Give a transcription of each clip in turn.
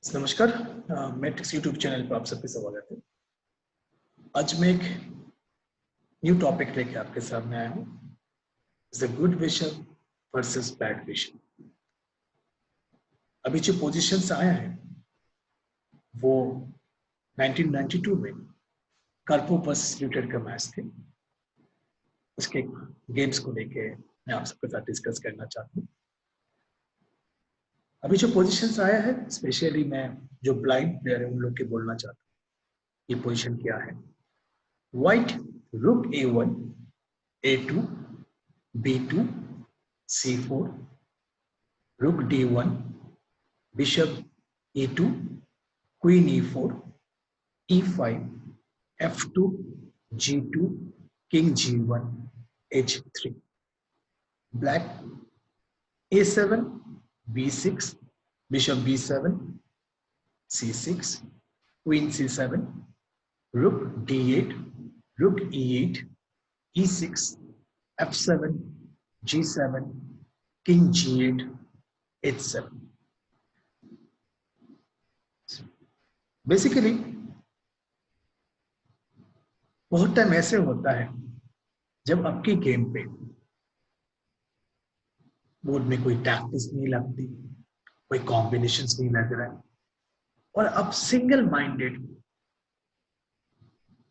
नमस्कार। Matrix YouTube channel पर आप सबका स्वागत है। आज मैं एक न्यू टॉपिक लेके आपके सामने आया हूँ, the good vision versus bad vision. अभी जो पोजीशंस आया है वो 1992 में कार्पोपस न्यूटन का मैच थे। उसके गेम्स को लेके मैं आप सबके साथ डिस्कस करना चाहता हूँ। अभी जो पोजीशंस आया है, स्पेशली मैं जो ब्लाइंड प्लेयर है उन लोग के बोलना चाहता हूँ। ये पोजीशन क्या है? व्हाइट रुक A1 A2 B2 C4 rook D1 bishop E2 queen E4 E5 F2 G2 king G1 H3 black A7 B6 bishop B7 C6 queen C7 rook D8 rook E8 E6 F7 G7 king G8 H7। Basically बहुत time ऐसे होता है जब आपकी game पे board में कोई tactics नहीं लगती, कोई कॉम्बिनेशंस नहीं लग रहा है और आप सिंगल माइंडेड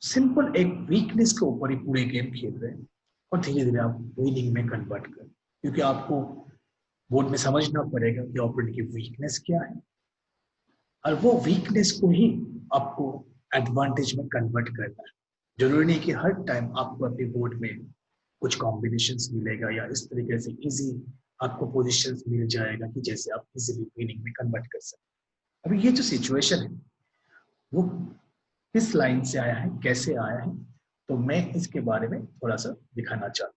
सिंपल एक वीकनेस के ऊपर ही पूरे गेम खेल रहे हैं और धीरे धीरे आप विनिंग में कन्वर्ट कर, क्योंकि आपको बोर्ड में समझना पड़ेगा कि ऑपोनेंट की वीकनेस क्या है और वो वीकनेस को ही आपको एडवांटेज में कन्वर्ट करना है। जरूरी नहीं कि हर टाइम आपको अपने बोर्ड में कुछ कॉम्बिनेशंस मिलेगा या इस तरीके से इजी आपको पोजीशंस मिल जाएगा कि जैसे आप इजीली विनिंग में कन्वर्ट कर सकते। अभी ये जो सिचुएशन है वो किस लाइन से आया है, कैसे आया है, तो मैं इसके बारे में थोड़ा सा दिखाना चाहता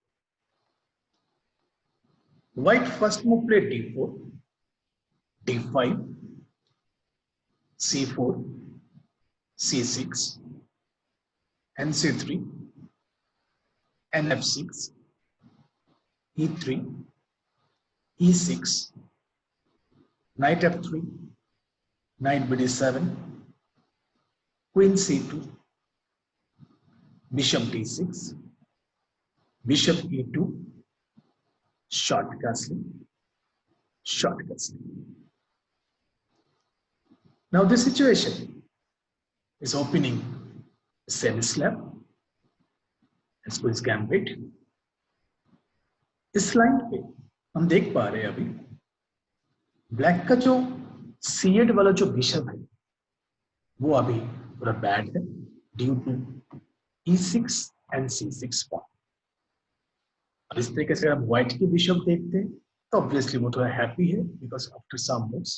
हूँ। White first move play D4 D5 C4 C6 NC3 NF6 E3 E6 knight F3 knight BD7 queen C2 bishop D6 bishop E2 short castling short castling। Now this situation is opening semi slab as well as gambit। इस line पे हम देख पा रहे हैं अभी black का जो C8 वाला जो बिशप है वो अभी थोड़ा बैड है due to E6 and C6 point. और इस तरीके से आप व्हाइट की बिशप देखते हैं तो ऑब्वियसली वो थोड़ा हैप्पी है because after some moves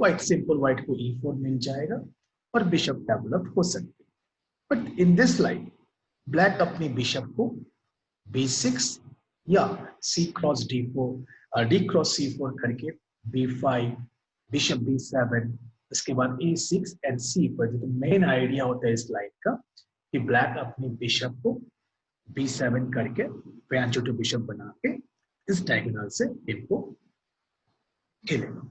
white simple white को E4 मिल जाएगा और बिशप डेवलप हो सकती है। But in this line black अपनी बिशप को B6 या C cross D4 D cross C4 करके B5 बिशप B7 इसके बाद A6 एंड C पर जो मेन आइडिया होता है इस लाइन का कि ब्लैक अपनी बिशप को B7 करके फिर छोटे बिशप बना के इस डायगोनल से इनको खेलेगा।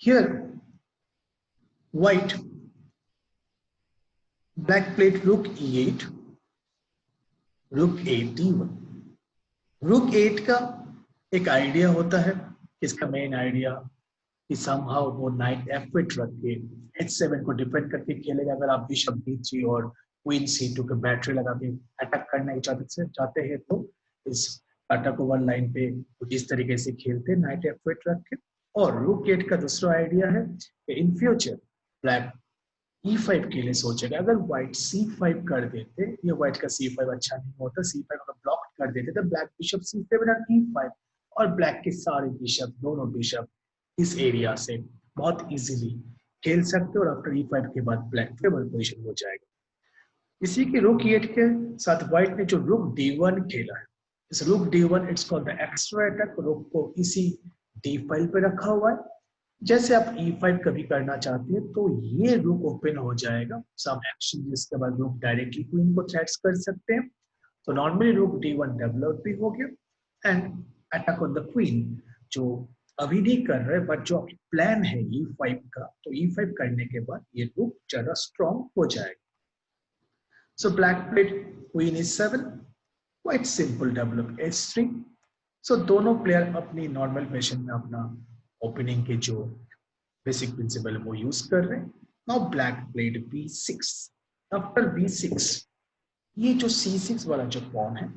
Here white black played rook E8 rook A D1। rook 8 का एक आइडिया होता है, इसका मेन आइडिया कि समहाउ वो नाइट F8 रख के H7 को डिफेंड करके खेलेगा। अगर आप बिशप B3 और क्वीन C2 के बैटरी लगा के अटैक करना चाहते हैं तो इस अटैक ओवर लाइन पे कुछ इस तरीके से खेलते नाइट F8 रख के। और रूक 8 का दूसरा आइडिया है कि इन फ्यूचर ब्लैक E5 के लिए सोचेगा। अगर व्हाइट C5 कर देते, ये व्हाइट का C5 अच्छा नहीं होता, C5 अगर ब्लॉक कर देते तो ब्लैक बिशप C7 और E5 और ब्लैक के सारे बिशप दोनों बिशप इस एरिया से बहुत इजीली खेल सकते और आफ्टर E5 के बाद ब्लैक फेवर पोजीशन हो जाएगा। इसी के रूक E8 के साथ व्हाइट ने जो रूक D1 खेला है, इस रूक D1 it's called the extra attack. रूक को इसी D5 पे रखा हुआ है। जैसे आप E5 कभी करना चाहते हैं तो ये रूक ओपन हो जाएगा सम एक्शन, जिसके बाद रूक डायरेक्टली क्वीन को थ्रेट्स कर सकते हैं। तो नॉर्मली रूक D1 डेवलप भी हो गया and attack on the queen जो अभी नहीं कर रहे, बट जो प्लान है E5 का, तो E5 करने के बाद ये रुक ज्यादा स्ट्रॉन्ग हो जाएगा. So black played queen E7, quite simple develop H3. So दोनों प्लेयर अपनी नॉर्मल फैशन में अपना ओपनिंग के जो बेसिक प्रिंसिपल वो यूज कर रहे हैं. Now black played B6. After B6 ये जो C6 वाला जो पॉन है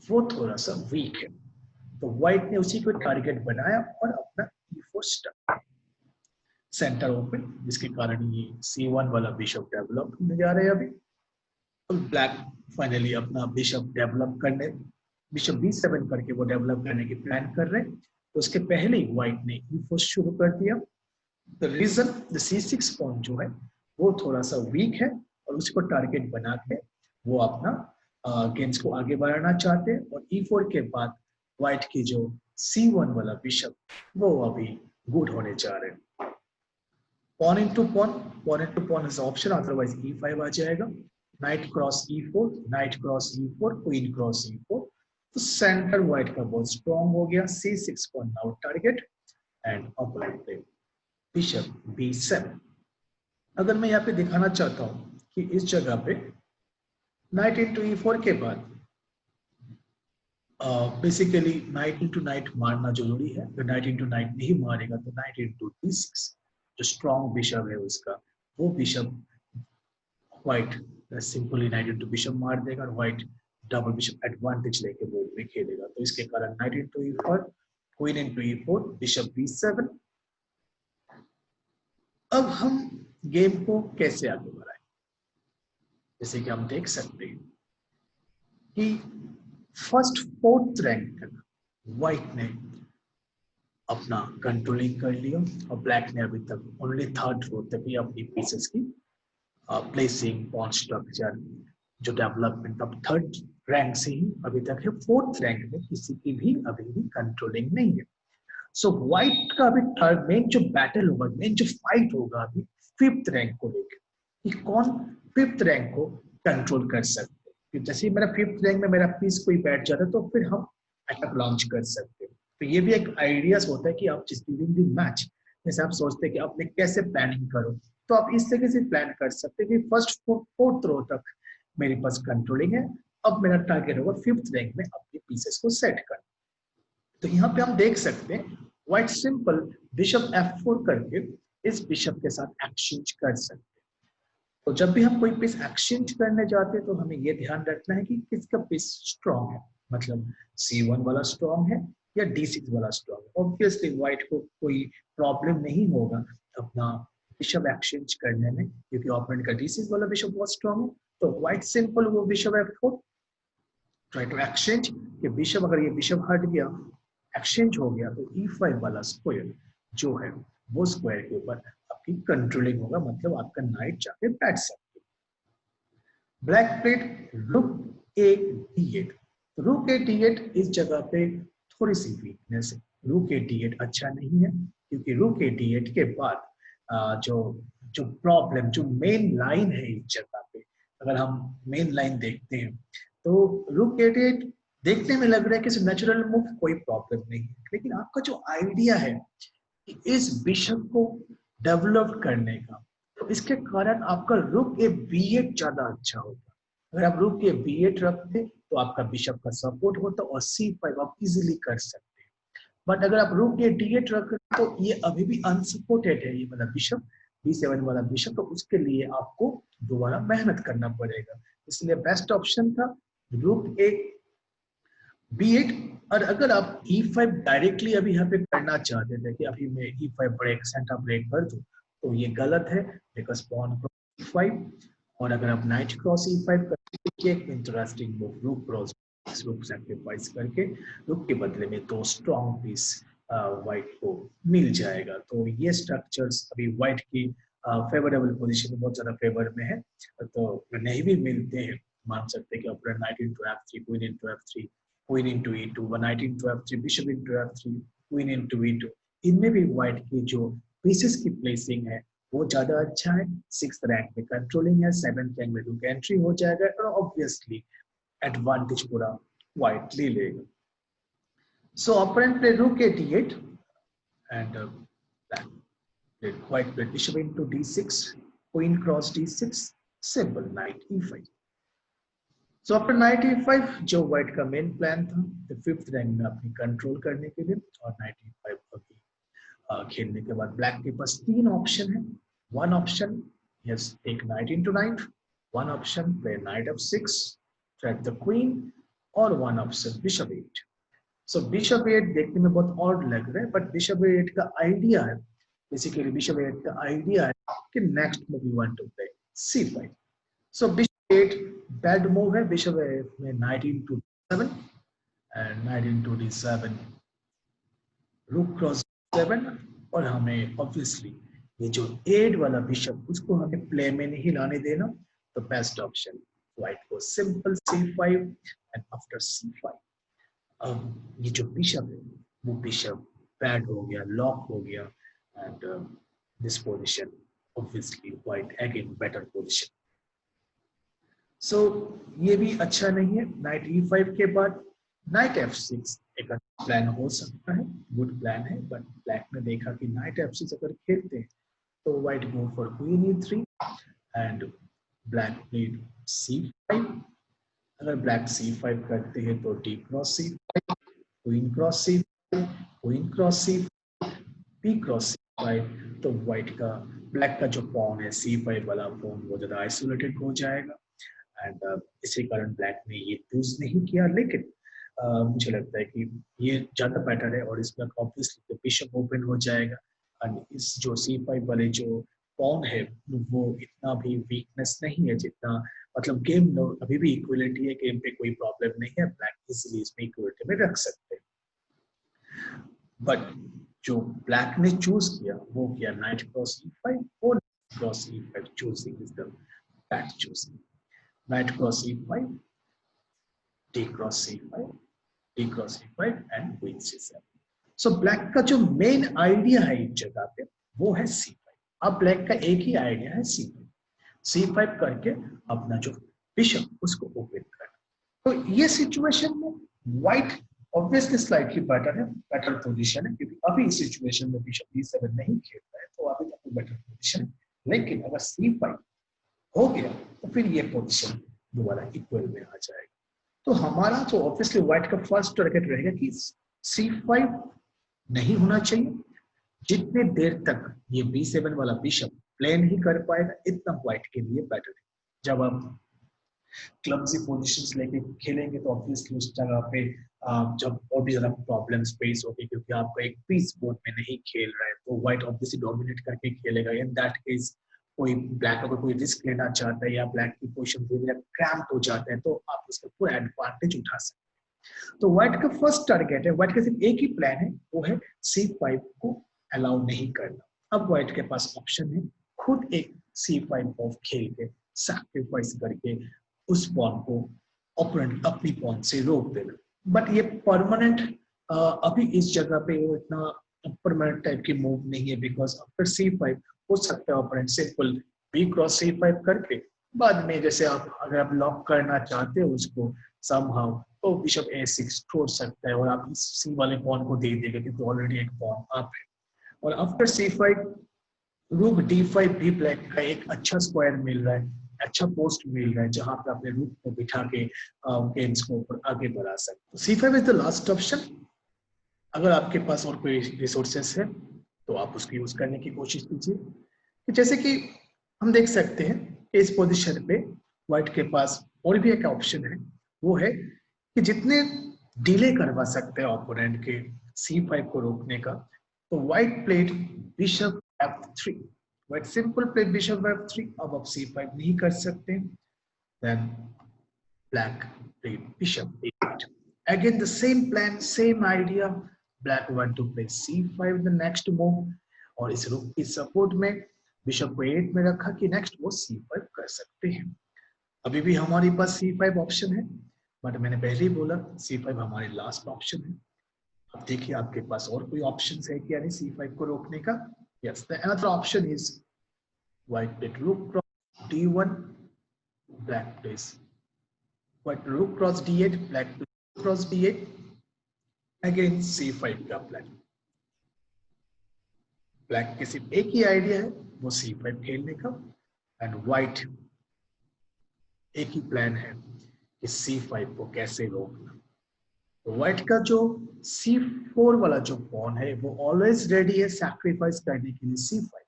वो थोड़ा सा वीक है, तो व्हाइट ने उसी को टारगेट बनाया और अपना E4 स्टार्ट, सेंटर ओपन, जिसके कारण ये C1 वाला बिशप डेवलप होने जा रहे हैं अभी. और ब्लैक फाइनली अपना बिशप डेवलप करने, बिशप B7 करके वो डेवलप करने की प्लान कर रहे हैं. तो उसके पहले ही व्हाइट ने E4 शुरू कर दिया. The reason the C6 point जो है वो थोड़ा सा वीक है और उसको टारगेट बना के वो अपना गेम्स को आगे बढ़ाना चाहते हैं. और E4 के बाद व्हाइट की जो C1 वाला बिशप वो अभी गुड होने जा रहे हैं. Pawn into pawn is option, otherwise E5 आ जाएगा. Knight cross E4, knight cross E4, queen cross E4. तो सेंटर व्हाइट का बहुत स्ट्रॉन्ग हो गया. C6 point now target and opponent play bishop B7. अगर मैं यहाँ पे दिखाना चाहता हूँ कि इस जगह पे नाइट इंटू E4 के बाद बेसिकली नाइट इंटू नाइट मारना जरूरी है. अगर नाइट इंटू नाइट नहीं मारेगा तो नाइट इंटू D6 जो स्ट्रॉन्ग बिशप है उसका, वो bishop white simply night into bishop मार देगा और व्हाइट डबल बिशप एडवांटेज लेके बोर्ड में खेलेगा. तो इसके कारण night into E4, queen into E4, bishop B7. अब हम गेम को कैसे आगे बढ़ाएं, जैसे कि हम देख सकते हैं कि फर्स्ट 4th रैंक तक व्हाइट ने अपना कंट्रोलिंग कर लिया और ब्लैक ने अभी तक ओनली 3rd रो तक ही अपनी पीसेस की प्लेसिंग, पॉन स्ट्रक्चर, जो डेवलपमेंट अब 3rd रैंक से ही अभी तक है. 4th रैंक में किसी की भी अभी भी कंट्रोलिंग नहीं है. सो व्हाइट का अभी मेन जो बैटल होगा, मेन जो फाइट होगा अभी 5th रैंक को लेकर, कि कौन 5th रैंक को कंट्रोल कर सकते हैं. जैसे ही मेरा 5th रैंक में मेरा पीस कोई बैठ जाता है तो फिर हम अटैक लॉन्च कर सकते हैं. तो ये भी एक आइडियाज होता है कि आप जिस ड्यूरिंग द मैच, जैसे आप सोचते हैं कि आपने कैसे प्लानिंग करो, तो आप इस तरीके से प्लान कर सकते हैं कि फर्स्ट 4th रो तक मेरे पास कंट्रोलिंग है, अब मेरा टारगेट होगा 5th रैंक में अपने पीसेस को सेट करना. तो यहाँ पे हम देख सकते हैं व्हाइट सिंपल बिशप F4 करके इस बिशप के साथ एक्सचेंज कर सकते हैं. तो जब भी हम कोई पीस एक्सचेंज करने जाते हैं तो हमें ये ध्यान रखना है कि किसका पीस स्ट्रॉन्ग है, मतलब C1 वाला स्ट्रॉन्ग है या D6 वाला स्ट्रॉन्ग है. ऑब्वियसली व्हाइट को कोई प्रॉब्लम नहीं होगा अपना बिशप एक्सचेंज करने में, क्योंकि ओपोनेंट का D6 वाला बिशप बहुत स्ट्रॉन्ग है. तो व्हाइट सिंपल वो bishop F4 try to exchange, कि बिशप अगर ये बिशप हट गया, एक्सचेंज हो गया, तो E5 वाला स्क्वायर जो है वो स्क्वायर के ऊपर आपकी कंट्रोलिंग होगा, मतलब आपका नाइट जाके बैठ सकते. ब्लैक प्लेट रुक A D8. रुक A D8 इस जगह पे थोड़ी सी वीकनेस है. रुक A D8 अच्छा नहीं है, क्योंकि रुक A D8 के बाद जो जो प्रॉब्लम, जो मेन लाइन है इस जगह पे, अगर हम मेन लाइन देखते हैं तो रुक A D8 देखने में लग रहा है कि नेचुरल मूव, कोई प्रॉब्लम नहीं है. लेकिन आपका जो आइडिया है कि इस बिशप को डेवलप करने का, तो इसके कारण आपका रुक B8 ज्यादा अच्छा होता. अगर आप रुक B8 रखते तो आपका बिशप का सपोर्ट होता और C5 आप इजीली कर सकते. बट अगर आप रुक D8 रख रहे तो ये अभी भी अनसपोर्टेड है, ये वाला बिशप B7 वाला बिशप, तो उसके लिए आपको दोबारा मेहनत करना पड़ेगा. इसलिए बेस्ट ऑप्शन था रुक B8. और अगर आप E5 डायरेक्टली अभी यहाँ पे करना चाहते थे कि अभी मैं E5 ब्रेक, सेंटर ब्रेक कर दूं, तो ये गलत है, बिकॉज पॉन क्रॉस E5. और अगर आप नाइट क्रॉस E5 करके एक इंटरेस्टिंग मूव रुक क्रॉस, रुक सैक्रिफाइस करके रुक के बदले में 2 स्ट्रॉन्ग पीस व्हाइट को मिल जाएगा. तो ये स्ट्रक्चर्स अभी व्हाइट की फेवरेबल पोजीशन में बहुत ज्यादा फेवर में है, तो नहीं भी मिलते हैं, मान सकते हैं कि opponent night into F3, queen into F3, queen into E2, night into F3, bishop into F3, queen into E2, इनमें भी व्हाइट की जो पीसेस की प्लेसिंग है वो ज्यादा अच्छा है. 6th रैंक में कंट्रोलिंग है, 7th रैंक में रुक एंट्री हो जाएगा और ऑब्वियसली एडवांटेज पूरा व्हाइट ले लेगा. सो ओपोनेंट प्ले रुक A D8. and black played white played bishop into d6, queen cross d6, simple knight e5. So after night e5 जो व्हाइट का मेन प्लान था, तो फिफ्थ रैंक में अपनी कंट्रोल करने के लिए, और नाइट e5 खेलने के बाद ब्लैक के पास तीन ऑप्शन है. One option yes take knight into knight, one option play knight f6 threat the queen, और one option bishop 8. So bishop 8 देखने में बहुत ऑड लग रहा है, बट बिशप 8 का आइडिया है, बेसिकली बिशप 8 का आइडिया है कि next move you want to play c5. So bishop 8 bad move है. बिशप 8 में knight into 7 and knight into d7, rook cross 7, और हमें ऑब्वियसली ये जो 8 वाला बिशप उसको हमें प्ले में नहीं लाने देना. तो बेस्ट ऑप्शन व्हाइट को simple c5, and after c5 अब ये जो बिशप है वो बिशप बैड हो गया, लॉक हो गया, and this position obviously white again better position. So ये भी अच्छा नहीं है. नाइट e5 के बाद नाइट f6 एक अच्छा प्लान हो सकता है, गुड प्लान है, बट ब्लैक ने देखा कि नाइट f6 अगर खेलते हैं तो white go for queen e3 and black played c5. अगर ब्लैक c5 करते हैं तो d cross c5, queen cross c5, queen cross c5, p cross c5. तो व्हाइट का ब्लैक का जो पॉन है c5 वाला पॉन वो ज्यादा आइसोलेटेड हो जाएगा, एंड इसी कारण ब्लैक ने ये चूज नहीं किया. लेकिन मुझे लगता है कि ये ज्यादा बेटर है, और इसमें ऑब्वियसली बिशप ओपन हो जाएगा, एंड इस जो c5 वाले जो पॉन है वो इतना भी वीकनेस नहीं है जितना, मतलब गेम अभी भी इक्वलिटी है, गेम पे कोई प्रॉब्लम नहीं है, ब्लैक इजीली इसमें इक्वलिटी में रख सकते हैं. बट जो ब्लैक ने चूज किया वो किया नाइट क्रॉस e5 और cross e5 choosing is the bad choosing. Knight cross e5, d cross c5, d cross e5 and queen c7. So black का जो मेन आइडिया है इस जगह पे वो है c5. अब ब्लैक का एक ही आइडिया है c5 करके अपना जो बिशप उसको ओपन करना. तो ये सिचुएशन में व्हाइट ऑब्वियसली स्लाइटली बेटर है, बेटर पोजीशन है, क्योंकि अभी इस सिचुएशन में बिशप d7 नहीं खेल रहा है, तो अभी तक बेटर पोजीशन है. लेकिन अगर c5 हो गया तो फिर ये पोजीशन दोबारा इक्वल में आ जाएगा. तो हमारा तो ऑब्वियसली व्हाइट का फर्स्ट टारगेट रहेगा कि c5 नहीं होना चाहिए. जितने देर तक ये b7 वाला बिशप प्ले नहीं कर पाएगा इतना व्हाइट के लिए बेटर है. जब आप क्लब्सी पोजीशंस लेके खेलेंगे तो ऑब्वियसली उस जगह पे जब और भी ज्यादा प्रॉब्लम्स फेस होगी, क्योंकि आपका एक पीस बोर्ड में नहीं खेल रहा है, तो व्हाइट ऑब्वियसली डोमिनेट करके खेलेगा. इन दैट केस कोई ब्लैक अगर कोई रिस्क लेना चाहता है या ब्लैक की पोजीशन धीरे क्रैम्प हो जाता है तो आप उसका पूरा एडवांटेज उठा सकते हैं. तो व्हाइट का फर्स्ट टारगेट है, व्हाइट का सिर्फ एक ही प्लान है, वो है c5 को अलाउ नहीं करना. अब व्हाइट के पास ऑप्शन है खुद एक c5 ऑफ खेल के सैक्रिफाइस करके उस पॉन को ओपोनेंट अपनी पॉन से रोक देना. बट ये परमानेंट अभी इस जगह पे वो इतना परमानेंट टाइप की मूव नहीं है, बिकॉज आफ्टर c5 हो सकता है opponent simple b cross c5 करके बाद में जैसे आप अगर आप लॉक करना चाहते हो उसको समहाउ तो बिशप a6 छोड़ सकता है, और आप इस c वाले पॉन को दे देगा क्योंकि ऑलरेडी एक पॉन आप है. और आफ्टर c5 रूक d5 भी ब्लैक का एक अच्छा स्क्वायर मिल रहा है, अच्छा पोस्ट मिल रहा है, जहां पे अपने रूक को बिठा के गेम्स को ऊपर आगे बढ़ा सकते. c5 is the last option. अगर आपके पास और कोई रिसोर्सेस है तो आप उसको यूज करने की कोशिश कीजिए. जैसे कि हम देख सकते हैं कि इस पोजीशन पे व्हाइट के पास और भी एक ऑप्शन है, वो है कि जितने डिले करवा सकते हैं ओपोनेंट के c5 को रोकने का, तो white played bishop f3. White simple played bishop f3. अब आप c5 नहीं कर सकते, then black played bishop a8. Again the same plan, same idea. Black want to play c5 the next move, और इस रूक की सपोर्ट में बिशप को 8 में रखा कि नेक्स्ट वो c5 कर सकते हैं. अभी भी हमारे पास c5 ऑप्शन है, बट मैंने पहले ही बोला c5 हमारी लास्ट ऑप्शन है. अब देखिए आपके पास और कोई ऑप्शन है क्या नहीं c5 को रोकने का. Yes, the another option is white played रूक cross d1, black place white रूक cross d8, black cross d8, again c5 का प्लान. ब्लैक के सिर्फ एक ही आइडिया है, वो C5 खेलने का, एंड व्हाइट एक ही प्लान है कि C5 को कैसे रोकना। तो व्हाइट का जो C4 वाला जो पॉन है वो ऑलवेज रेडी है सैक्रिफाइस करने के लिए C5,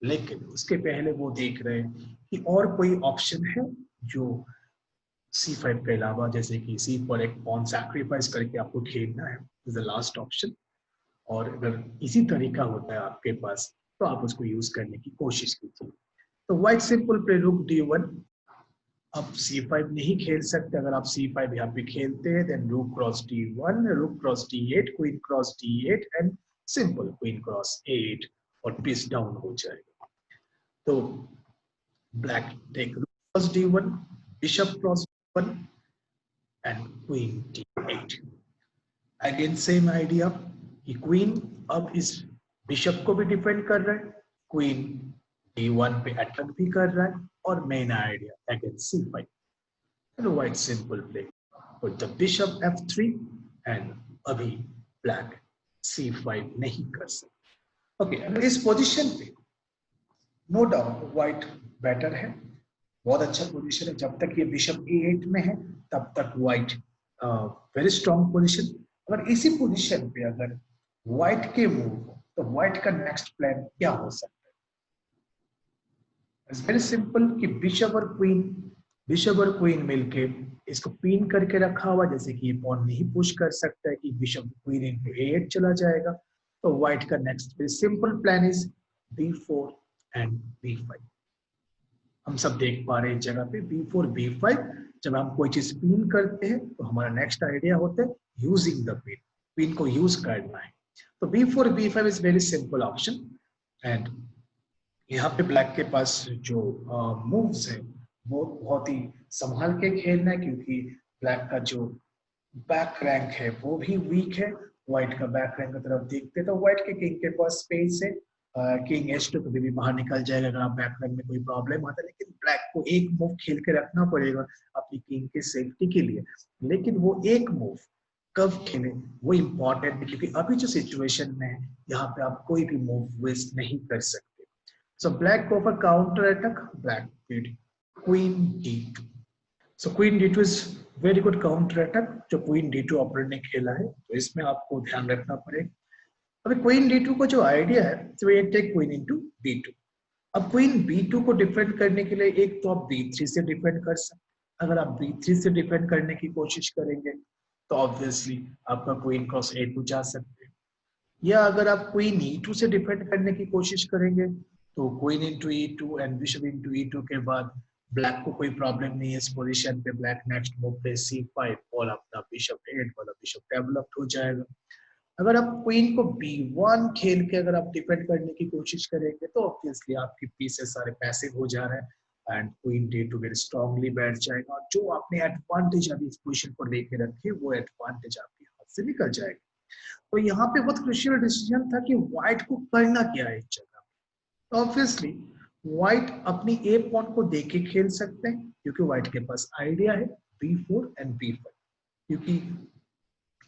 लेकिन उसके पहले वो देख रहे हैं कि और कोई ऑप्शन है जो C5 के अलावा, जैसे कि C4 एक पॉन सैक्रिफाइस करके आपको खेलना है, इज द लास्ट ऑप्शन। और अगर इसी तरीका होता है आपके पास तो आप उसको यूज करने की कोशिश कीजिए। तो व्हाइट सिंपल प्ले रुक D1, अब C5 नहीं खेल सकते। अगर आप C5 यहाँ पे खेलते हैं देन रूक cross D1, rook cross D8, queen cross D8 and simple queen cross 8 और पीस डाउन हो जाएगा। तो black take rook cross D1, bishop cross D1 and queen D8। Again same idea कि क्वीन अब इस बिशप को भी डिफेंड कर रहा है, क्वीन D1 पे अटैक भी कर रहा है, और main idea against C5 and white simple play with the bishop F3 and अभी black C5 नहीं कर सकते। ओके, अगर इस पोजीशन पे नो डाउट व्हाइट बेटर है, बहुत अच्छा पोजीशन है। जब तक ये बिशप A8 में है तब तक व्हाइट वेरी स्ट्रॉन्ग पोजीशन। अगर इसी पोजीशन पे अगर व्हाइट के मूव हो तो व्हाइट का नेक्स्ट प्लान क्या हो सकता है? इट्स वेरी सिंपल कि बिशप और क्वीन मिलके इसको पिन करके रखा हुआ, जैसे कि ये पॉन नहीं पुश कर सकता है कि बिशप क्वीन इनटू A8 चला जाएगा। तो व्हाइट का next very simple plan is B4 and B5। हम सब देख पा रहे हैं इस जगह पे B4 B5। जब हम कोई चीज पिन करते हैं तो हमारा नेक्स्ट आइडिया होता है यूजिंग द पिन को यूज करना है। तो B4 B5 is very simple option. And यहाँ पे ब्लैक के पास जो मूव्स है वो बहुत ही संभाल के खेलना है, क्योंकि ब्लैक का जो बैक रैंक है वो भी वीक है। व्हाइट का बैक रैंक की तरफ देखते तो व्हाइट के किंग के पास स्पेस है, किंग H2 कभी भी बाहर निकल जाएगा अगर आप बैक रैंक में कोई प्रॉब्लम आता है। लेकिन ब्लैक को एक मूव खेल के रखना पड़ेगा अपनी किंग के सेफ्टी के लिए, लेकिन वो एक मूव कब खेले वो इम्पोर्टेंट है, क्योंकि अभी जो सिचुएशन में है यहाँ पे आप कोई भी मूव वेस्ट नहीं कर सकते। So black go for counter attack. Black played queen D2. So queen D2 is very good counter attack जो queen D2 ऑपरेटर ने खेला है, तो इसमें आपको ध्यान रखना पड़ेगा। अभी क्वीन D2 को जो आइडिया है तो ये टेक क्वीन इनटू B2। अब क्वीन B2 को डिफेंड करने के लिए एक तो आप B3 से डिफेंड कर सकते हैं। अगर आप B3 से डिफेंड करने की कोशिश करेंगे तो ऑब्वियसली आपका क्वीन क्रॉस A2 जा सकते हैं, या अगर आप क्वीन E2 से डिफेंड करने की कोशिश करेंगे तो queen into E2 and bishop into E2 के बाद ब्लैक को कोई प्रॉब्लम नहीं है इस पोजीशन पे। ब्लैक नेक्स्ट मूव पे C5 और अपना बिशप 8 वाला बिशप डेवलप्ड हो जाएगा। अगर आप क्वीन को B1 खेल के अगर आप डिफेंड करने की कोशिश करेंगे तो ऑब्वियसली आपके पीसेस सारे पैसिव हो जा रहे हैं and queen D2 very strongly बैठ जाएगा, और जो आपने एडवांटेज अभी इस पोजीशन को लेके रखे वो एडवांटेज आपके हाथ से निकल जाएगा। तो यहाँ पे बहुत क्रूशियल डिसीजन था कि व्हाइट को करना क्या है इस जगह। ऑब्वियसली व्हाइट अपनी ए पॉन को देके खेल सकते हैं, क्योंकि व्हाइट के पास आइडिया है B4 एंड B5, क्योंकि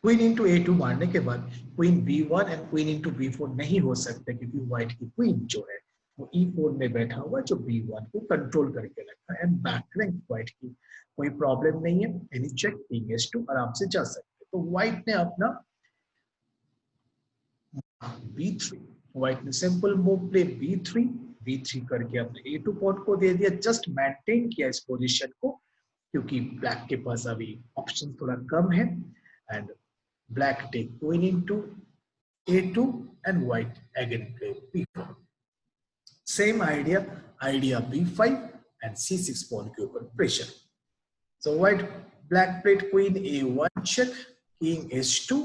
क्वीन इनटू A2 मारने के बाद queen B1 and queen into B4 नहीं हो सकते, क्योंकि व्हाइट की क्वीन जो है वो E4 में बैठा हुआ जो B1 को कंट्रोल करके रखा है। एंड बैक रैंक व्हाइट की कोई प्रॉब्लम नहीं है, एनी चेक किंग H2 आराम से जा सकते। तो व्हाइट ने अपना B3, व्हाइट ने सिंपल मूव प्ले B3 करके अपने A2 पॉइंट को दे दिया, जस्ट मेंटेन किया इस पोजीशन को, क्योंकि ब्लैक के पास अभी ऑप्शन थोड़ा कम है। And black take queen into A2 and white again play B4। Same idea B5 and C6 point के ऊपर pressure. So white black played queen A1 check, king H2,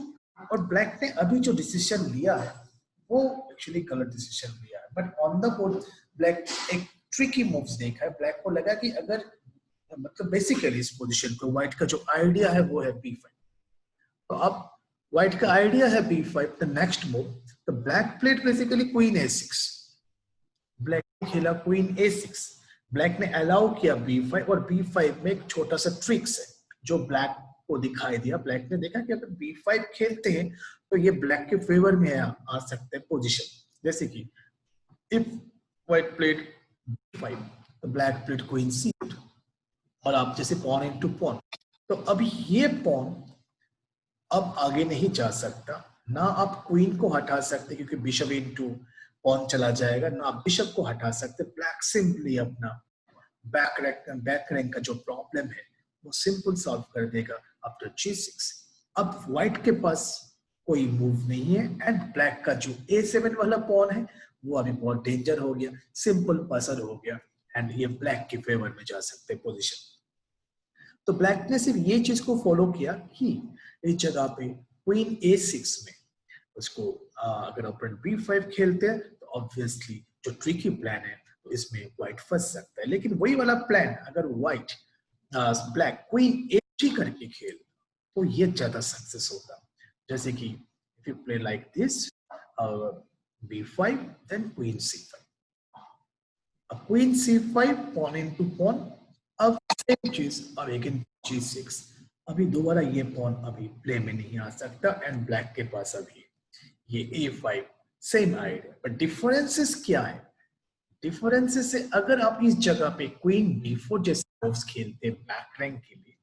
और ब्लैक ने अभी जो डिसीजन लिया है वो एक्चुअली गलत डिसीजन लिया है, but on the board black एक ट्रिकी मूव्स देखा है। ब्लैक को लगा कि अगर मतलब बेसिकली इस पोजीशन पे व्हाइट का जो आइडिया है वो है B5, तो अब व्हाइट का आइडिया है B5, द नेक्स्ट मूव तो black played basically queen A6, black ने खेला क्वीन A6, ब्लैक ने अलाउ किया B5, और B5 में एक छोटा सा ट्रिक्स है जो ब्लैक को दिखाई दिया। ब्लैक ने देखा कि अगर B5 खेलते हैं तो ये ब्लैक के फेवर में आ सकते हैं पोजीशन, जैसे कि इफ व्हाइट प्लेड b5 तो ब्लैक प्लेड क्वीन c8 और आप जैसे पॉन इनटू पॉन, तो अब ये पॉन अब आगे नहीं जा सकता, ना आप क्वीन को हटा सकते क्योंकि बिशप इनटू पॉन चला जाएगा, ना आप बिशप को हटा सकते। ब्लैक सिंपली अपना बैक रैंक का जो प्रॉब्लम है वो सिंपल सॉल्व कर देगा आफ्टर g6। अब व्हाइट के पास कोई मूव नहीं है एंड ब्लैक का जो a7 वाला पॉन है वो अभी बहुत डेंजर हो गया, सिंपल पजल हो गया एंड ये ब्लैक के फेवर में जा सकते पोजीशन। तो ब्लैक ने सिर्फ ये चीज को फॉलो किया कि इस जगह पे क्वीन a6 में उसको अगर ओपोनेंट b5 खेलते हैं तो ऑब्वियसली जो ट्रिकी प्लान है तो इसमें व्हाइट फंस सकता है, लेकिन वही वाला प्लान अगर व्हाइट ब्लैक क्वीन a3 करके खेल तो ये ज्यादा सक्सेस होता। जैसे कि if you play like this b5 then queen c5, अब queen c5 pawn into pawn, अब सेम चीज अब अगेन g6, अभी दोबारा ये पॉन अभी प्ले में नहीं आ सकता एंड ब्लैक के पास अभी ये a5 same idea, but differences क्या है? डिफरेंसेस से अगर आप इस जगह पे क्वीन b4 जैसे मूव्स खेलते बैक रैंक के लिए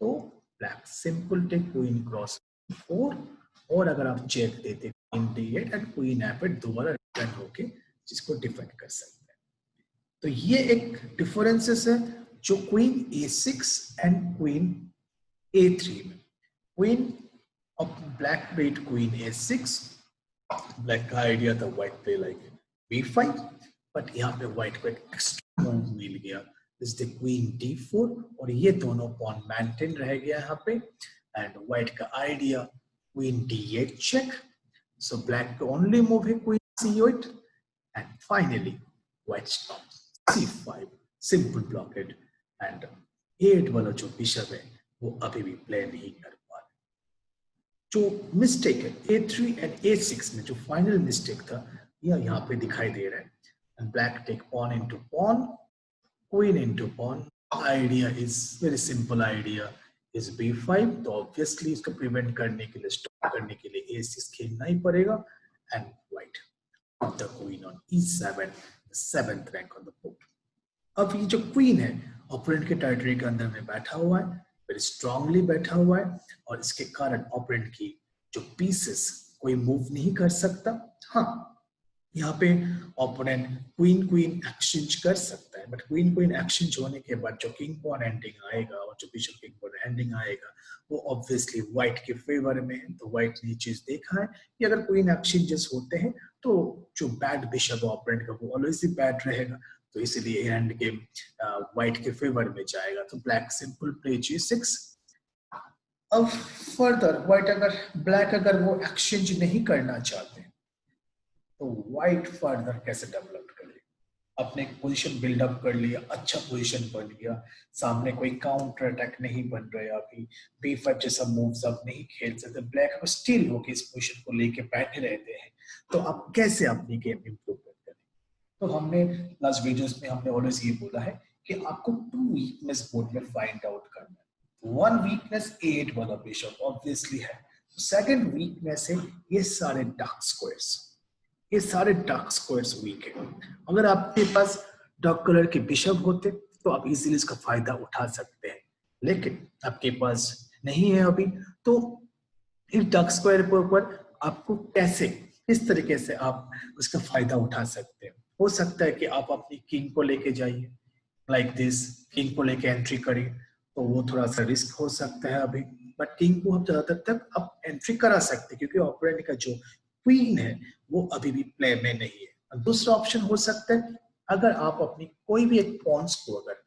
तो black simple take queen cross 4, और अगर आप चेक देते queen d8 and queen f8 दोबारा रिटर्न होके जिसको डिफेंड कर सकते हैं। तो ये एक डिफरेंसेस है जो queen a6 and queen a3 में। Queen of black played queen a6, black का आइडिया था white play like b5, but यहाँ पे व्हाइट को एक एक्स्ट्रा मूव मिल गया इस द क्वीन d4 और ये दोनों पॉन मेंटेन रह गया यहाँ पे एंड व्हाइट का idea queen d8 check, so black का ओनली मूव है queen c8 and finally white stop c5 simple blockade and 8 वाला जो बिशप है वो अभी भी प्ले नहीं कर पा रहा। जो मिस्टेक है a3 एंड a6 में जो फाइनल मिस्टेक था यह यहाँ पे दिखाई दे रहा है and black take pawn into pawn, queen into pawn, idea is very simple, idea is b5, तो ऑब्वियसली इसको प्रिवेंट करने के लिए स्टॉप करने के लिए a6 खेलना ही पड़ेगा and white the queen on e7, seventh rank on the board. अब ये जो क्वीन है ओपोनेंट के टेरिटरी के अंदर में बैठा हुआ है, वेरी स्ट्रांगली बैठा हुआ है और इसके कारण ओपोनेंट की जो पीसेस कोई मूव नहीं कर सकता। हाँ, यहाँ पे ओपोनेंट क्वीन क्वीन एक्सचेंज कर सकता है, बट क्वीन क्वीन एक्सचेंज होने के बाद जो किंग पॉन एंडिंग आएगा और जो बिशप किंग पॉन एंडिंग आएगा वो ऑब्वियसली व्हाइट के फेवर में है। तो व्हाइट ने चीज देखा है कि अगर क्वीन एक्सचेंजेस होते हैं तो जो बैड बिशप ओपोनेंट का वो ऑलवेज ही बैड रहेगा, तो इसलिए एंड गेम व्हाइट के फेवर में जाएगा। तो ब्लैक सिंपल प्ले g6। अब फर्दर व्हाइट अगर ब्लैक अगर वो एक्सचेंज नहीं करना चाहते तो व्हाइट फर्दर कैसे डेवलप करे, अपने पोजीशन बिल्डअप कर लिया, अच्छा पोजीशन बन गया, सामने कोई काउंटर अटैक नहीं बन रहा, अभी b5 जैसा मूव्स आप नहीं खेल सकते, ब्लैक को स्टिल होके इस पोजीशन को लेके बैठे रहते हैं, तो आप कैसे अपनी गेम इंप्रूव करें? तो हमने लास्ट वीडियोस में हमने ऑलवेज ये बोला है कि आपको 2 वीकनेस बोर्ड में फाइंड आउट करना है। 1 वीकनेस a8 वाला बिशप ऑब्वियसली है, सेकंड वीकनेस है ये सारे डार्क स्क्वायर्स, ये सारे डार्क स्क्वायर्स वीक है। अगर आपके पास डार्क कलर के बिशप होते तो आप इजीली इसका फायदा उठा सकते हैं, लेकिन आपके पास नहीं है अभी, तो इस डार्क स्क्वायर के ऊपर आपको कैसे किस तरीके से आप उसका फायदा उठा सकते हैं। हो सकता है कि आप अपनी किंग को लेके जाइए लाइक दिस, किंग को लेके एंट्री करिए तो वो थोड़ा सा रिस्क हो सकता है अभी, बट किंग को आप ज्यादातर तक आप एंट्री करा सकते हैं क्योंकि ओपोनेंट का जो क्वीन है वो अभी भी प्ले में नहीं है। दूसरा ऑप्शन हो सकता है अगर आप अपनी कोई भी एक पॉन्स को अगर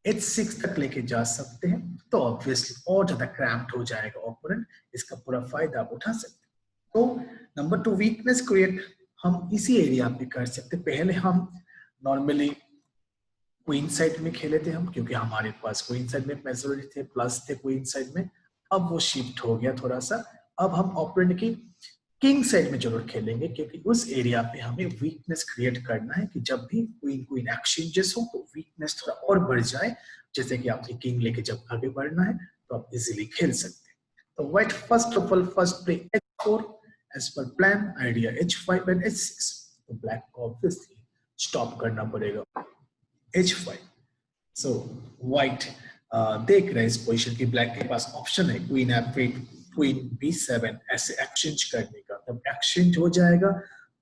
h6 तक लेके जा सकते हैं तो ऑब्वियसली और ज्यादा क्रैम्प्ड हो जाएगा ओपोनेंट, इसका पूरा फायदा आप उठा सकते हैं। तो नंबर 2 वीकनेस क्रिएट हम इसी एरिया पे कर सकते। पहले हम नॉर्मली क्वीन साइड में खेले थे हम क्योंकि हमारे पास क्वीन साइड में मेजोरिटी थे, प्लस थे क्वीन साइड में, अब वो शिफ्ट हो गया थोड़ा सा, अब हम ओपोनेंट की किंग साइड में जरूर खेलेंगे क्योंकि उस एरिया पे हमें वीकनेस क्रिएट करना है कि जब भी क्वीन क्वीन एक्सचेंजेस हो तो वीकनेस थोड़ा और बढ़ जाए, जैसे कि आपकी किंग लेके जब आगे बढ़ना है तो आप इजीली खेल सकते हैं। तो white first of all first play h4 as per plan, idea h5 and h6, तो ब्लैक को ऑब्वियसली स्टॉप करना पड़ेगा। h5। सो व्हाइट देख रहे हैं इस पोजीशन की ब्लैक के पास ऑप्शन है क्वीन f8, क्वीन b7 ऐसे एक्सचेंज करने का। तब एक्सचेंज हो जाएगा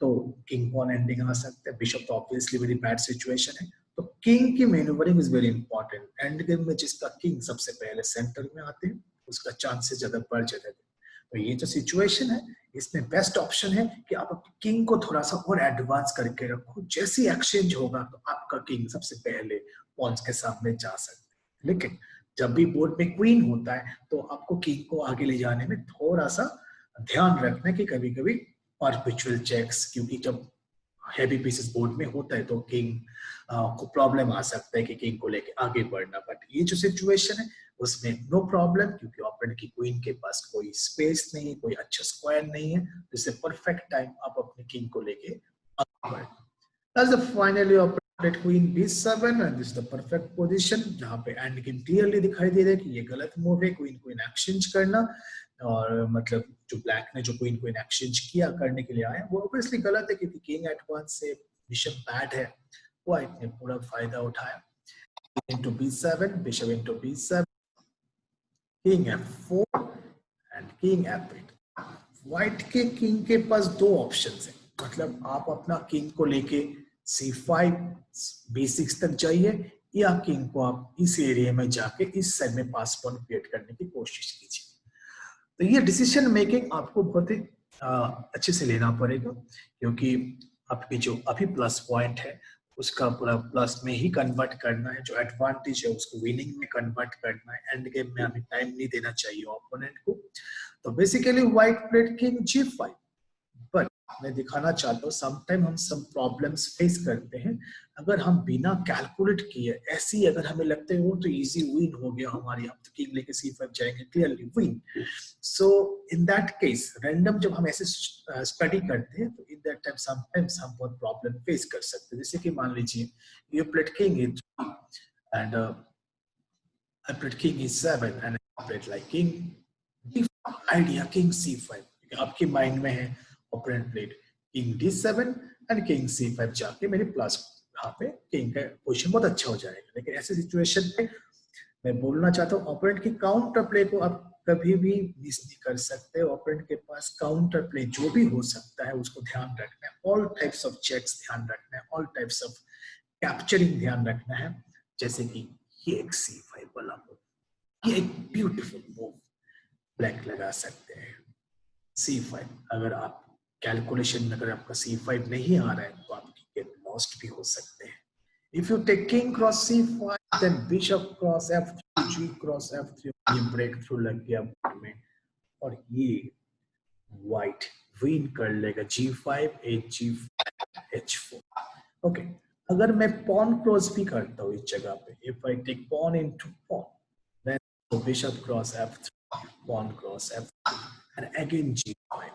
तो किंग पॉन एंडिंग आ सकता है। बिशप तो ऑब्वियसली वेरी बैड सिचुएशन है। तो किंग की manoeuvring is very important. End game में जिसका किंग सबसे पहले सेंटर में आते हैं उसका चांसेस ज्यादा बढ़ जाते हैं। तो ये जो सिचुएशन है इसमें बेस्ट ऑप्शन है कि आप अपने किंग को थोड़ा सा और एडवांस करके रखो। जैसे एक्सचेंज होगा तो आपका किंग सबसे पहले पॉन्स के सामने जा सकते हैं। लेकिन जब भी बोर्ड में क्वीन होता है तो आपको किंग को आगे ले जाने में थोड़ा सा ध्यान रखना है कि कभी कभी परपेचुअल चेक्स, क्योंकि जब हैवी पीसेस बोर्ड में होता है तो किंग को प्रॉब्लम आ सकता है कि किंग को लेके आगे बढ़ना। बट ये जो सिचुएशन है उसमें नो प्रॉब्लम, क्योंकि ओपोनेंट की क्वीन के पास कोई स्पेस नहीं है, कोई अच्छा स्क्वायर नहीं है। तो इससे परफेक्ट टाइम आप अपने किंग को लेके आगे बढ़े। As the finally operated queen b7 and this is the perfect position जहाँ पे एंड गेम क्लियरली दिखाई दे रहा है कि ये गलत मूव है क्वीन क्वीन एक्सचेंज करना। और मतलब जो ब्लैक ने जो क्वीन क्वीन एक्सचेंज किया करने के लिए आए वो ऑब्वियसली गलत है, क्योंकि किंग एडवांस से बिशप बैड है। व्हाइट ने पूरा फायदा उठाया। into b7, bishop into b7, king f4 and king f8। White के किंग के पास दो ऑप्शंस हैं, मतलब आप अपना किंग को लेके c5 b6 तक जाइए या किंग को आप इस एरिया में जाके इस साइड में पास पॉइंट क्रिएट करने की कोशिश कीजिए। तो ये डिसीजन मेकिंग आपको बहुत ही अच्छे से लेना पड़ेगा, क्योंकि आपकी जो अभी प्लस पॉइंट है उसका पूरा प्लस में ही कन्वर्ट करना है। जो एडवांटेज है उसको विनिंग में कन्वर्ट करना है। एंड गेम में हमें टाइम नहीं देना चाहिए ओपोनेंट को। तो basically white played king g5। But मैं दिखाना चाहता हूँ समटाइम हम सब प्रॉब्लम्स फेस करते हैं अगर हम बिना कैलकुलेट किए ऐसे ही अगर हमें लगता है वो तो इजी विन हो गया हमारी, हम तो किंग लेके c5 जाएंगे clearly win. So in that case random जब हम ऐसे स्टडी करते हैं तो इन दैट टाइम समटाइम्स हम बहुत प्रॉब्लम फेस कर सकते हैं। जैसे कि मान लीजिए ये played king and I played king e7 and I played like king d5 idea king c5। आपके माइंड में है opponent played king d7 and king c5 जाके मेरे प्लस यहाँ पे किंग का पोजीशन बहुत अच्छा हो जाएगा। लेकिन ऐसे सिचुएशन पे मैं बोलना चाहता हूँ ओपोनेंट की काउंटर प्ले को आप कभी भी मिस नहीं कर सकते। ओपोनेंट के पास काउंटर प्ले जो भी हो सकता है उसको ध्यान रखना है। ऑल टाइप्स ऑफ चेक्स ध्यान रखना है, ऑल टाइप्स ऑफ कैप्चरिंग ध्यान रखना है। जैसे कि ये एक c5 वाला मूव, ये एक ब्यूटीफुल मूव ब्लैक लगा सकते हैं c5। अगर आप कैलकुलेशन अगर आपका c5 नहीं आ रहा है तो आपकी गेम लॉस्ट भी हो सकते हैं। If you take king cross c5 then bishop cross f3 g cross f3, ये ब्रेक थ्रू लग गया बोर्ड में और ये व्हाइट विन कर लेगा g5 h5 h4। ओके, अगर मैं पॉन क्रॉस भी करता हूँ इस जगह पे, if I take pawn into pawn then bishop cross f3 pawn cross f3 and again g5।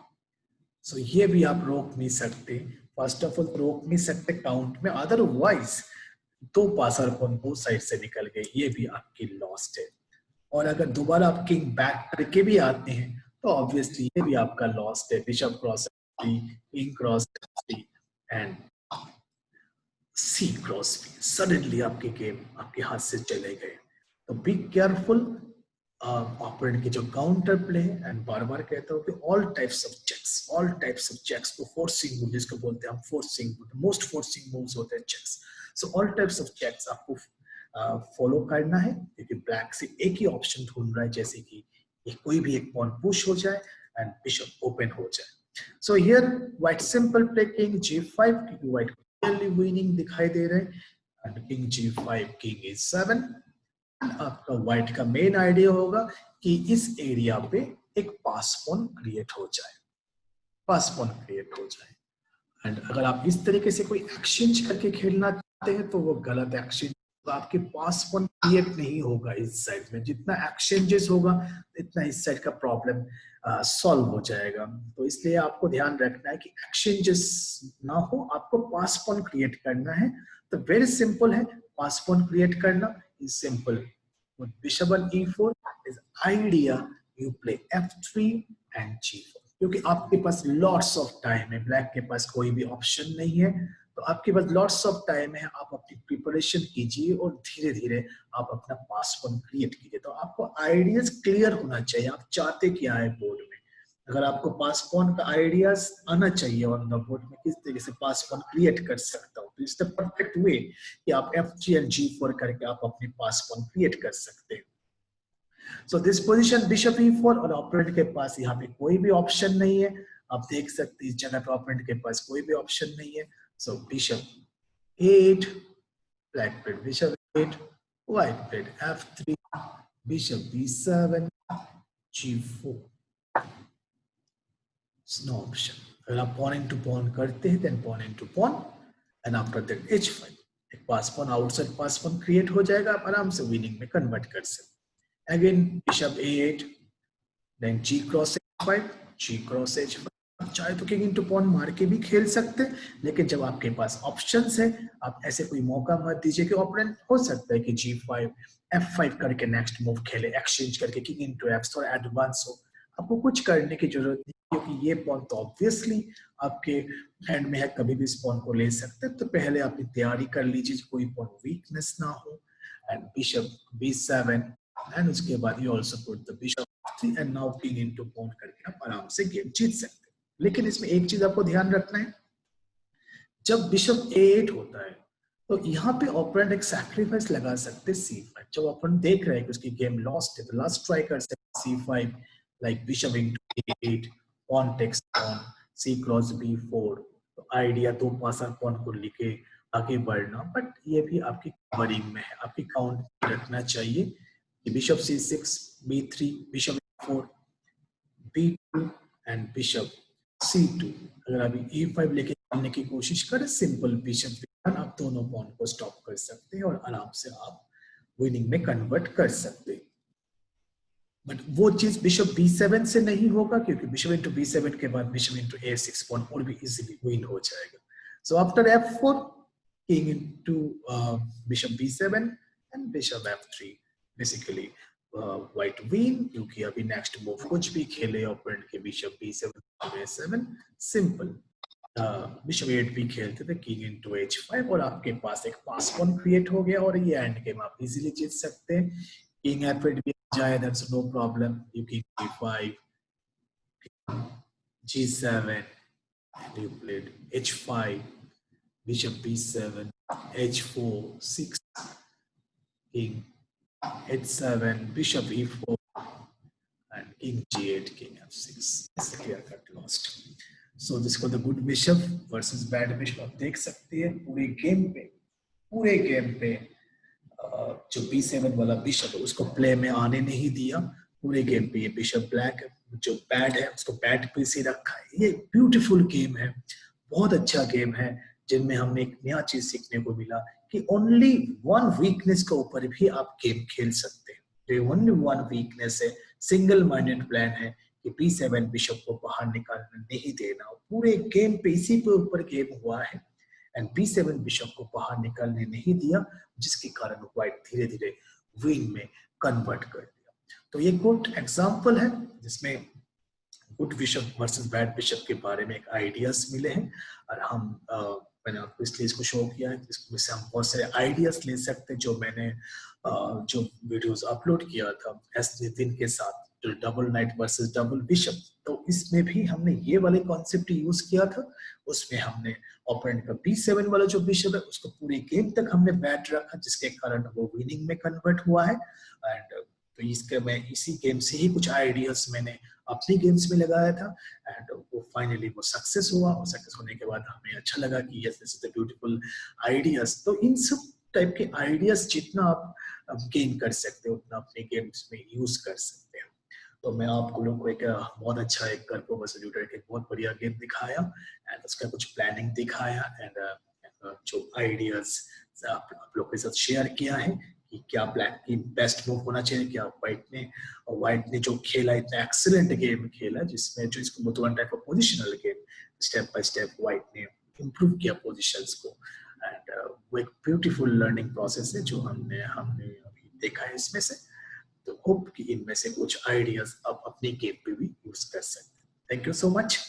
So ये भी आप रोक नहीं सकते। फर्स्ट ऑफ ऑल रोक नहीं सकते काउंट में, अदरवाइज दो पासर पॉन दो साइड से निकल गए, ये भी आपकी लॉस्ट है। और अगर दोबारा आप किंग बैक करके भी आते हैं तो ऑब्वियसली ये भी आपका लॉस्ट है। Bishop cross f3 king cross f3 and C cross b, suddenly आपके गेम आपके हाथ से चले गए। तो बी केयरफुल ओपोनेंट के जो काउंटर प्ले है। एंड बार बार कहता हूँ कि ऑल टाइप्स ऑफ चेक्स को फोर्सिंग मूव जिसको बोलते हैं हम, फोर्सिंग मोस्ट फोर्सिंग मूव्स होते हैं checks. So all types of checks आपको फॉलो करना है, क्योंकि ब्लैक से एक ही ऑप्शन ढूंढ रहा है, जैसे कि कोई भी एक पॉन पुश हो जाए एंड बिशप ओपन हो जाए। So here white simple play king g5, क्योंकि व्हाइट क्लियरली विनिंग दिखाई दे रहे हैं and king g5 king e7। आपका व्हाइट का मेन आइडिया होगा कि इस एरिया पे एक पास पॉन क्रिएट हो जाए। एंड अगर आप इस तरीके से कोई एक्सचेंज करके खेलना चाहते हैं तो वो गलत एक्सचेंज, तो आपके पास पॉन क्रिएट नहीं होगा इस साइड में। जितना एक्सचेंजेस होगा इतना इस साइड का प्रॉब्लम सॉल्व हो जाएगा। तो इसलिए आपको ध्यान रखना है कि एक्सचेंजेस ना हो, आपको पास पॉन क्रिएट करना है। तो वेरी सिंपल है पास पॉन क्रिएट करना, is simple. With bishop on e4 is idea you play f3 and g4, क्योंकि आपके पास लॉट्स ऑफ टाइम है, ब्लैक के पास कोई भी ऑप्शन नहीं है। तो आपके पास लॉट्स ऑफ टाइम है, आप अपनी प्रिपरेशन कीजिए और धीरे धीरे आप अपना पास पॉन क्रिएट कीजिए। तो आपको आइडियाज क्लियर होना चाहिए, आप चाहते क्या है बोर्ड में। अगर आपको पास पॉन का आइडियाज आना चाहिए ऑन द बोर्ड में किस तरीके से पास पॉन क्रिएट कर सकता हूँ, तो इट्स द परफेक्ट वे कि आप F3 एंड G4 करके आप अपनी पास पॉन क्रिएट कर सकते हैं। So this position bishop E4 और ऑपोनेंट के पास यहाँ पे कोई भी ऑप्शन नहीं है। आप देख सकते हैं इस जगह पे ऑपोनेंट के पास कोई भी ऑप्शन नहीं है। सो bishop 8, black plate bishop 8, white plate F3, bishop B7, G4, no option। अगर आप pawn into pawn करते हैं then pawn into pawn and after that H5, एक पास pawn आउटसाइड पास pawn क्रिएट हो जाएगा, आप आराम से विनिंग में कन्वर्ट कर सकते हैं। Again bishop A8, then G cross H5, G cross H5। आप चाहे तो किंग इंटू पॉन मार के भी खेल सकते हैं, लेकिन जब आपके पास ऑप्शंस है आप ऐसे कोई मौका मत दीजिए कि ओपोनेंट हो सकता है कि G5 F5 करके नेक्स्ट मूव खेले, एक्सचेंज करके किंग इंटू F थोड़ा एडवांस हो। आपको कुछ करने की जरूरत नहीं, क्योंकि ये पॉन तो ऑब्वियसली आपके हैंड में है, कभी भी इस पॉन को ले सकते हैं। तो पहले अपनी तैयारी कर लीजिए, कोई पॉन वीकनेस ना हो। एंड बिशप B7 एंड उसके बाद you also put the bishop and now king into pawn करके आप आराम से गेम जीत सकते हैं। लेकिन इसमें एक चीज आपको ध्यान रखना है, जब बिशप A8 होता है तो यहाँ पे ओपोनेंट एक सैक्रिफाइस लगा सकते हैं C5। जब ओपोनेंट देख रहे हैं कि उसकी गेम लॉस्ट है तो लास्ट ट्राई कर सकते C5, like bishop into A8, pawn takes pawn, C cross B4। तो आइडिया दो पासा पॉन को लेके आगे बढ़ना, बट ये भी आपकी कवरिंग में है, आपकी काउंट रखना चाहिए कि bishop C6, B3, bishop E4, B2 and bishop C2। अगर अभी E5 लेके चलने की कोशिश करें, सिंपल बिशप आप दोनों पॉन को स्टॉप कर सकते हैं और आराम से आप विनिंग में कन्वर्ट कर सकते हैं। बट वो चीज बिशप B7 से नहीं होगा, क्योंकि बिशप इंटू B7 के बाद बिशप इंटू A6 पॉन और भी इजीली विन हो जाएगा। So after F4, king into bishop B7 and bishop F3, basically white win, क्योंकि अभी नेक्स्ट मूव कुछ भी खेले ओपोनेंट के bishop B7 A7, simple bishop 8 भी खेलते थे, किंग इंटू H5 और आपके पास एक पास पॉन क्रिएट हो गया और ये एंड गेम आप इजीली जीत सकते हैं। किंग F8 भी जाए, that's no problem, you king G5, G7 and you played H5, bishop B7, H4, 6, king H7, bishop E4 and king G8, king F6. It's a clear cut lost. So this was the good bishop versus bad bishop। आप देख सकते हैं पूरे game पे जो B7 वाला bishop है उसको प्ले में आने नहीं दिया। पूरे गेम पे ये बिशप ब्लैक जो बैड है उसको बैड पे से रखा है। ये ब्यूटीफुल गेम है, बहुत अच्छा गेम है, जिनमें हमें एक नया चीज सीखने को मिला कि ओनली वन वीकनेस के ऊपर भी आप गेम खेल सकते हैं। तो ओनली वन वीकनेस है, सिंगल माइंडेड प्लान है कि B7 बिशप को बाहर निकालने नहीं देना। पूरे गेम पे इसी पे ऊपर गेम हुआ है एंड B7 बिशप को बाहर निकालने नहीं दिया, जिसके कारण व्हाइट धीरे धीरे विन में कन्वर्ट कर दिया। तो ये गुड एग्जांपल है जिसमें good bishop versus bad bishop के बारे में एक आइडियाज मिले हैं और हम मैंने आपको इसलिए इसको शो किया है, इसमें से हम बहुत सारे आइडियाज ले सकते हैं। जो मैंने जो वीडियोस अपलोड किया था एस नितिन के साथ, जो double night versus double bishop, तो इसमें भी हमने ये वाले कॉन्सेप्ट यूज किया था। उसमें हमने ओपोनेंट का B7 वाला जो बिशप है उसको पूरी गेम तक हमने बैट रखा, जिसके कारण वो विनिंग में कन्वर्ट हुआ है। एंड तो इसके मैं इसी गेम से ही कुछ आइडियाज मैंने अपनी गेम्स में लगाया था एंड वो फाइनली वो सक्सेस हुआ। और सक्सेस होने के बाद हमें अच्छा लगा कि yes this is the beautiful ideas. तो इन सब टाइप के आइडियाज जितना आप गेन कर सकते हो उतना अपने गेम्स में यूज कर सकते हैं। तो मैं आपको लोगों को एक बहुत अच्छा एक कर्को वर्सेस ड्यूटर एक बहुत बढ़िया गेम दिखाया एंड उसका कुछ प्लानिंग दिखाया एंड जो आइडियाज आप लोग के साथ शेयर किया है कि क्या ब्लैक की बेस्ट मूव होना चाहिए, क्या व्हाइट ने जो खेला इतना एक्सीलेंट गेम खेला, जिसमें जो इसको one type of positional game, step by step white ने इम्प्रूव किया पोजिशंस को एंड वो एक ब्यूटीफुल लर्निंग प्रोसेस है जो हमने अभी देखा है इसमें से। तो होप कि इनमें से कुछ आइडियाज आप अपनी गेम पे भी यूज कर सकते हैं। Thank you so much.